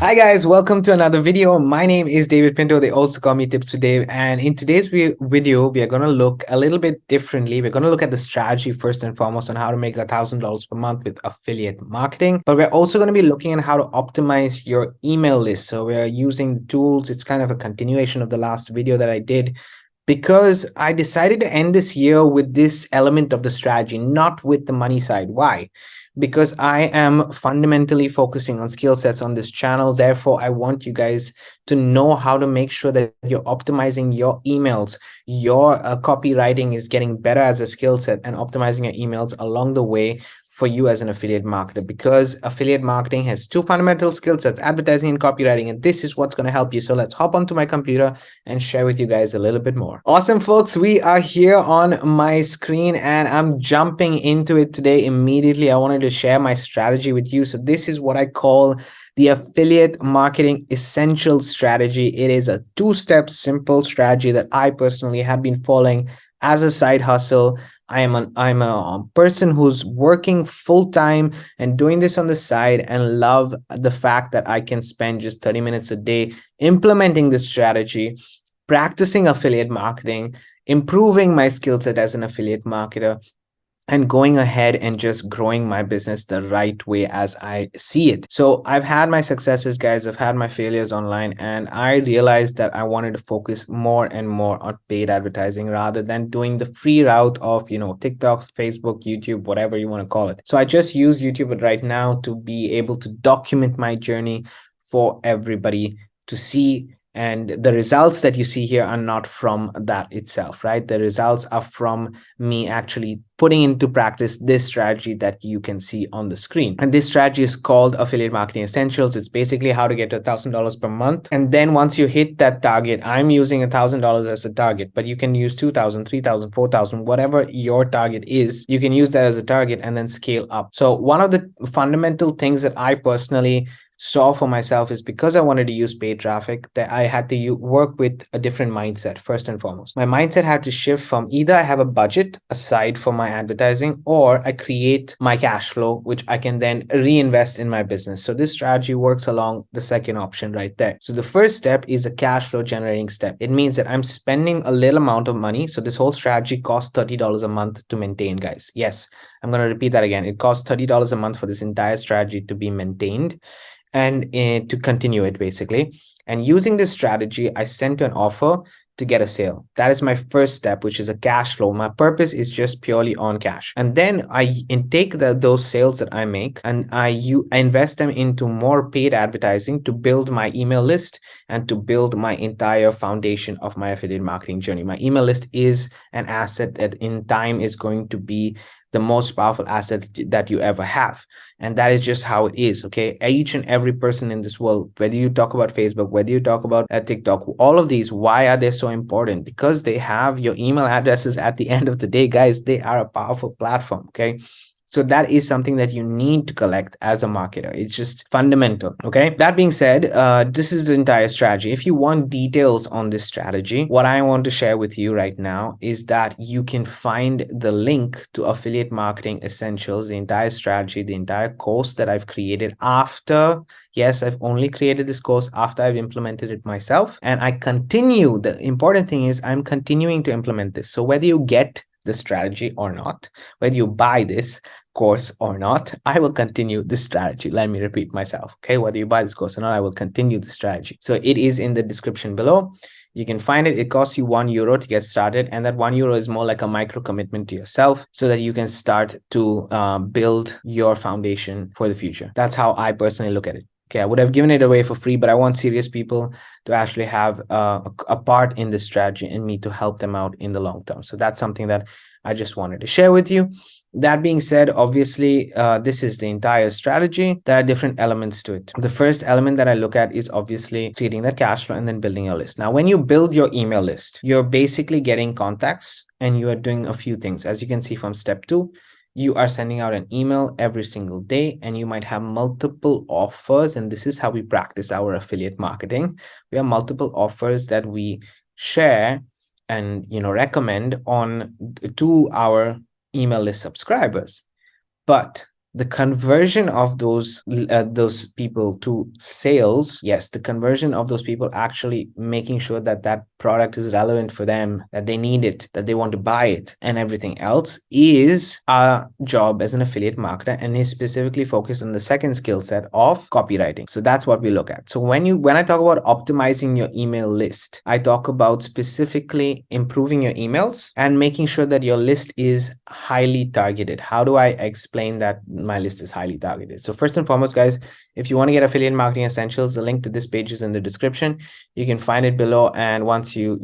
Hi guys, welcome to another video. My name is David Pinto. They also call me Tips to Dave. And in today's video, we are going to look a little bit differently. We're going to look at the strategy first and foremost on how to make $1,000 per month with affiliate marketing. But we're also going to be looking at how to optimize your email list. So we're using the tools. It's kind of a continuation of the last video that I did, because I decided to end this year with this element of the strategy, not with the money side. Why? Because I am fundamentally focusing on skill sets on this channel. Therefore, I want you guys to know how to make sure that you're optimizing your emails. Your copywriting is getting better as a skill set, and optimizing your emails along the way for you as an affiliate marketer, because affiliate marketing has two fundamental skill sets: advertising and copywriting. And this is what's going to help you. So let's hop onto my computer and share with you guys a little bit more. Awesome, folks. We are here on my screen and I'm jumping into it today immediately. I wanted to share my strategy with you. So this is what I call the affiliate marketing essential strategy. It is a two-step simple strategy that I personally have been following as a side hustle. I'm a person who's working full time and doing this on the side, and love the fact that I can spend just 30 minutes a day implementing this strategy, practicing affiliate marketing, improving my skill set as an affiliate marketer, and going ahead and just growing my business the right way as I see it. So I've had my successes, guys. I've had my failures online, and I realized that I wanted to focus more and more on paid advertising rather than doing the free route of, TikToks, Facebook, YouTube, whatever you want to call it. So I just use YouTube right now to be able to document my journey for everybody to see. And the results that you see here are not from that itself, right? The results are from me actually putting into practice this strategy that you can see on the screen. And this strategy is called Affiliate Marketing Essentials. It's basically how to get to $1,000 per month. And then once you hit that target, I'm using $1,000 as a target, but you can use 2,000, 3,000, 4,000, whatever your target is. You can use that as a target and then scale up. So one of the fundamental things that I personally saw for myself is, because I wanted to use paid traffic, that I had to work with a different mindset. First and foremost, my mindset had to shift from either I have a budget aside for my advertising, or I create my cash flow, which I can then reinvest in my business. So this strategy works along the second option right there. So the first step is a cash flow generating step. It means that I'm spending a little amount of money. So this whole strategy costs $30 a month to maintain, guys. Yes, I'm going to repeat that again. It costs $30 a month for this entire strategy to be maintained and to continue it, basically. And using this strategy, I sent an offer to get a sale. That is my first step, which is a cash flow. My purpose is just purely on cash. And then I take those sales that I make, and I invest them into more paid advertising to build my email list and to build my entire foundation of my affiliate marketing journey. My email list is an asset that in time is going to be the most powerful asset that you ever have. And that is just how it is, okay? Each and every person in this world, whether you talk about Facebook, whether you talk about TikTok, all of these, why are they so important? Because they have your email addresses at the end of the day, guys. They are a powerful platform, okay? So that is something that you need to collect as a marketer. It's just fundamental, okay? That being said, this is the entire strategy. If you want details on this strategy, what I want to share with you right now is that you can find the link to Affiliate Marketing Essentials, the entire strategy, the entire course that I've created after. Yes, I've only created this course after I've implemented it myself. And I continue. The important thing is I'm continuing to implement this. So whether you get the strategy or not, whether you buy this course or not, I will continue this strategy. Let me repeat myself, okay? Whether you buy this course or not, I will continue the strategy. So it is in the description below. You can find it. It costs you €1 to get started, and that €1 is more like a micro commitment to yourself so that you can start to build your foundation for the future. That's how I personally look at it. Okay, I would have given it away for free, but I want serious people to actually have a part in this strategy and me to help them out in the long term. So that's something that I just wanted to share with you. That being said, obviously, this is the entire strategy. There are different elements to it. The first element that I look at is obviously creating that cash flow and then building your list. Now, when you build your email list, you're basically getting contacts and you are doing a few things. As you can see from step 2, you are sending out an email every single day, and you might have multiple offers. And this is how we practice our affiliate marketing. We have multiple offers that we share and recommend on to our email list subscribers. But the conversion of those people to sales, yes, the conversion of those people actually making sure that that product is relevant for them, that they need it, that they want to buy it, and everything else is our job as an affiliate marketer, and is specifically focused on the second skill set of copywriting. So that's what we look at. So when I talk about optimizing your email list, I talk about specifically improving your emails and making sure that your list is highly targeted. How do I explain that my list is highly targeted? So first and foremost, guys, if you want to get affiliate marketing essentials, the link to this page is in the description. You can find it below, and once you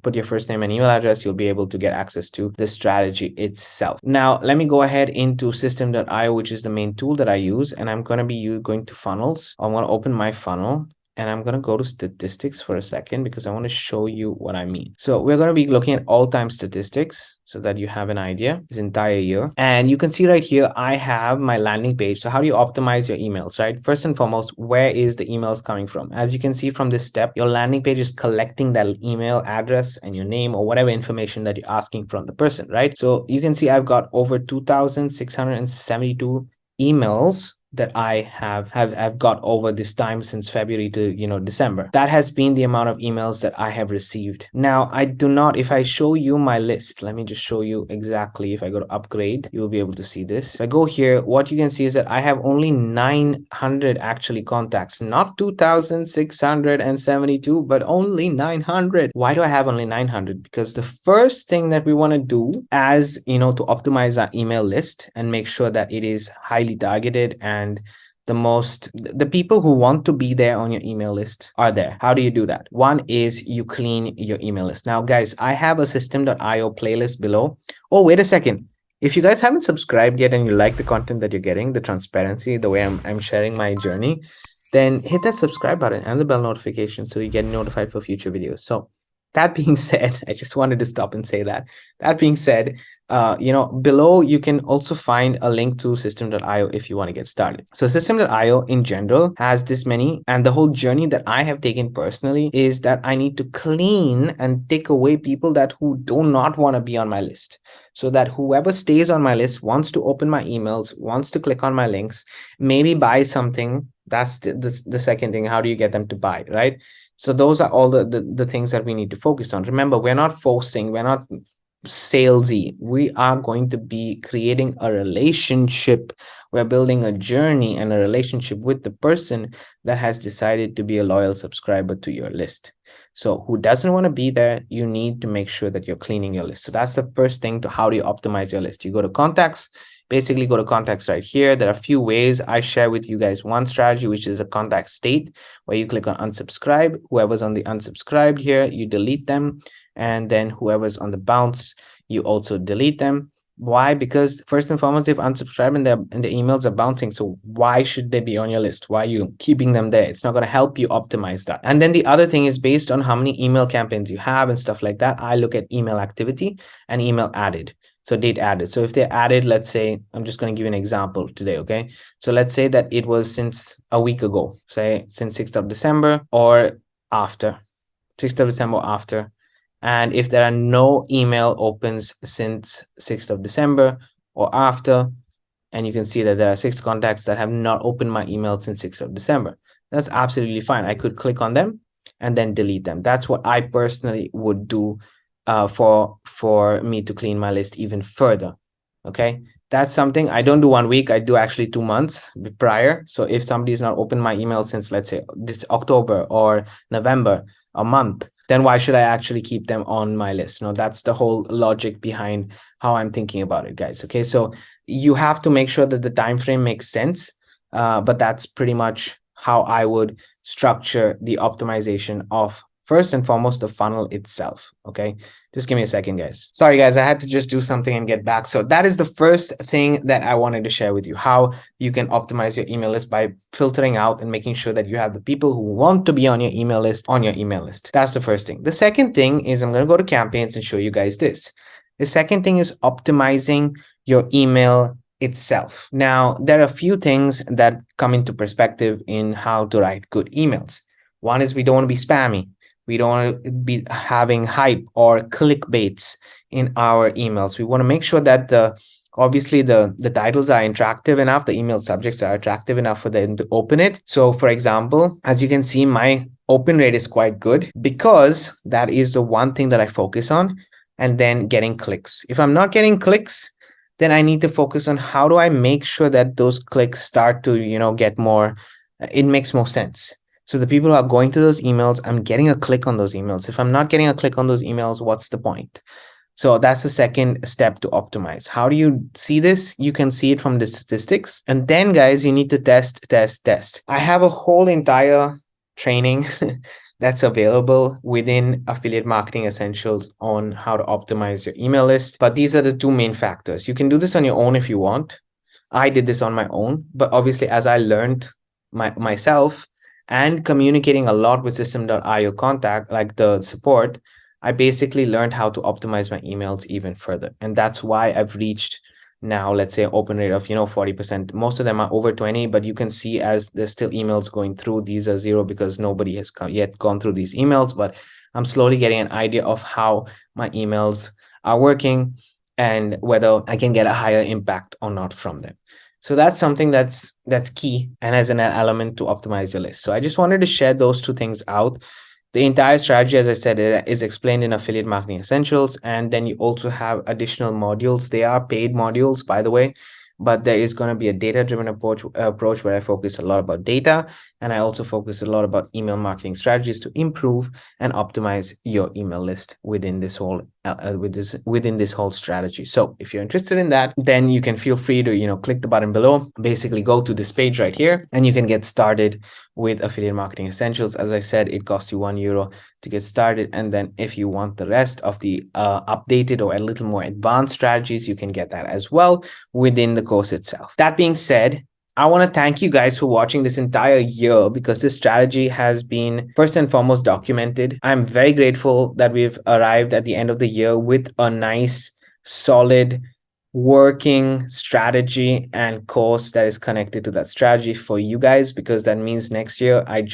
put your first name and email address, you'll be able to get access to the strategy itself. Now let me go ahead into system.io, which is the main tool that I use, and I'm going to be going to funnels. I'm going to open my funnel, and I'm going to go to statistics for a second because I want to show you what I mean. So we're going to be looking at all-time statistics so that you have an idea this entire year. And you can see right here, I have my landing page. So how do you optimize your emails, right? First and foremost, where is the emails coming from? As you can see from this step, your landing page is collecting that email address and your name or whatever information that you're asking from the person, right? So you can see I've got over 2,672 emails that I have got over this time since February to December. That has been the amount of emails that I have received. Now I do not, if I show you my list, let me just show you exactly. If I go to upgrade, you'll be able to see this. If I go here, what you can see is that I have only 900 actually contacts, not 2,672, but only 900. Why do I have only 900? Because the first thing that we want to do as to optimize our email list and make sure that it is highly targeted and the people who want to be there on your email list are there. How do you do that? One is you clean your email list. Now guys, I have a system.io playlist below. Oh, wait a second. If you guys haven't subscribed yet and you like the content that you're getting, the transparency, the way I'm sharing my journey, then hit that subscribe button and the bell notification so you get notified for future videos. So that being said, I just wanted to stop and say that. That being said, below you can also find a link to system.io if you want to get started. So system.io in general has this many, and the whole journey that I have taken personally is that I need to clean and take away people who do not want to be on my list, so that whoever stays on my list wants to open my emails, wants to click on my links, maybe buy something. That's the second thing. How do you get them to buy, right? So those are all the things that we need to focus on. Remember, we're not forcing, we're not salesy. We are going to be creating a relationship. We're building a journey and a relationship with the person that has decided to be a loyal subscriber to your list. So who doesn't want to be there, you need to make sure that you're cleaning your list. So that's the first thing to how do you optimize your list. You go to contacts. Basically go to contacts right here. There are a few ways. I share with you guys one strategy, which is a contact state, where you click on unsubscribe. Whoever's on the unsubscribed here, you delete them. And then whoever's on the bounce, you also delete them. Why? Because first and foremost, they've unsubscribed and the emails are bouncing. So why should they be on your list? Why are you keeping them there? It's not going to help you optimize that. And then the other thing is based on how many email campaigns you have and stuff like that. I look at email activity and email added. So date added. So if they're added, let's say, I'm just going to give you an example today. Okay. So let's say that it was since a week ago, say since 6th of December or after 6th of December or after. And if there are no email opens since 6th of December or after, and you can see that there are 6 contacts that have not opened my email since 6th of December, that's absolutely fine. I could click on them and then delete them. That's what I personally would do for me to clean my list even further. Okay, that's something I don't do 1 week. I do actually 2 months prior. So if somebody's not opened my email since, let's say, this October or November, a month, then why should I actually keep them on my list? No, that's the whole logic behind how I'm thinking about it, guys. Okay, so you have to make sure that the time frame makes sense, but that's pretty much how I would structure the optimization of, first and foremost, the funnel itself. Okay, just give me a second, guys. Sorry, guys, I had to just do something and get back. So that is the first thing that I wanted to share with you, how you can optimize your email list by filtering out and making sure that you have the people who want to be on your email list on your email list. That's the first thing. The second thing is I'm going to go to campaigns and show you guys this. The second thing is optimizing your email itself. Now, there are a few things that come into perspective in how to write good emails. One is we don't want to be spammy. We don't want to be having hype or clickbaits in our emails. We want to make sure that the Obviously, the titles are interactive enough, the email subjects are attractive enough for them to open it. So for example, as you can see, my open rate is quite good because that is the one thing that I focus on, and then getting clicks. If I'm not getting clicks, then I need to focus on how do I make sure that those clicks start to, get more, it makes more sense. So the people who are going to those emails, I'm getting a click on those emails. If I'm not getting a click on those emails, what's the point? So that's the second step to optimize. How do you see this? You can see it from the statistics. And then guys, you need to test. I have a whole entire training that's available within Affiliate Marketing Essentials on how to optimize your email list. But these are the two main factors. You can do this on your own if you want. I did this on my own, but obviously as I learned myself and communicating a lot with System.io contact, like the support, I basically learned how to optimize my emails even further. And that's why I've reached now, let's say, open rate of 40%. Most of them are over 20, but you can see as there's still emails going through, these are 0 because nobody has yet gone through these emails, but I'm slowly getting an idea of how my emails are working and whether I can get a higher impact or not from them. So that's something that's key and as an element to optimize your list. So I just wanted to share those two things out. The entire strategy, as I said, is explained in Affiliate Marketing Essentials. And then you also have additional modules. They are paid modules, by the way, but there is going to be a data-driven approach where I focus a lot about data. And I also focus a lot about email marketing strategies to improve and optimize your email list within this whole within this whole strategy. So if you're interested in that, then you can feel free to click the button below, basically go to this page right here, and you can get started with Affiliate Marketing Essentials. As I said, it costs you €1 to get started, and then if you want the rest of the updated or a little more advanced strategies, you can get that as well within the course itself. That being said, I want to thank you guys for watching this entire year because this strategy has been first and foremost documented. I'm very grateful that we've arrived at the end of the year with a nice, solid, working strategy and course that is connected to that strategy for you guys, because that means next year I'm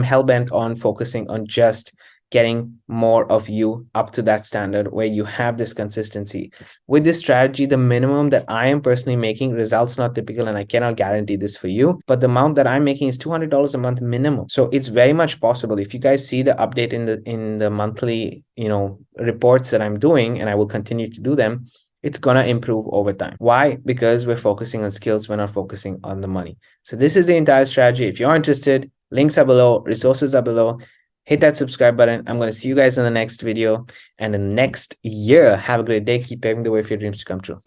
hell-bent on focusing on just getting more of you up to that standard where you have this consistency. With this strategy, the minimum that I am personally making, results not typical, and I cannot guarantee this for you, but the amount that I'm making is $200 a month minimum. So it's very much possible. If you guys see the update in the monthly, reports that I'm doing, and I will continue to do them, it's gonna improve over time. Why? Because we're focusing on skills, we're not focusing on the money. So this is the entire strategy. If you're interested, links are below, resources are below. Hit that subscribe button. I'm going to see you guys in the next video and in the next year. Have a great day. Keep paving the way for your dreams to come true.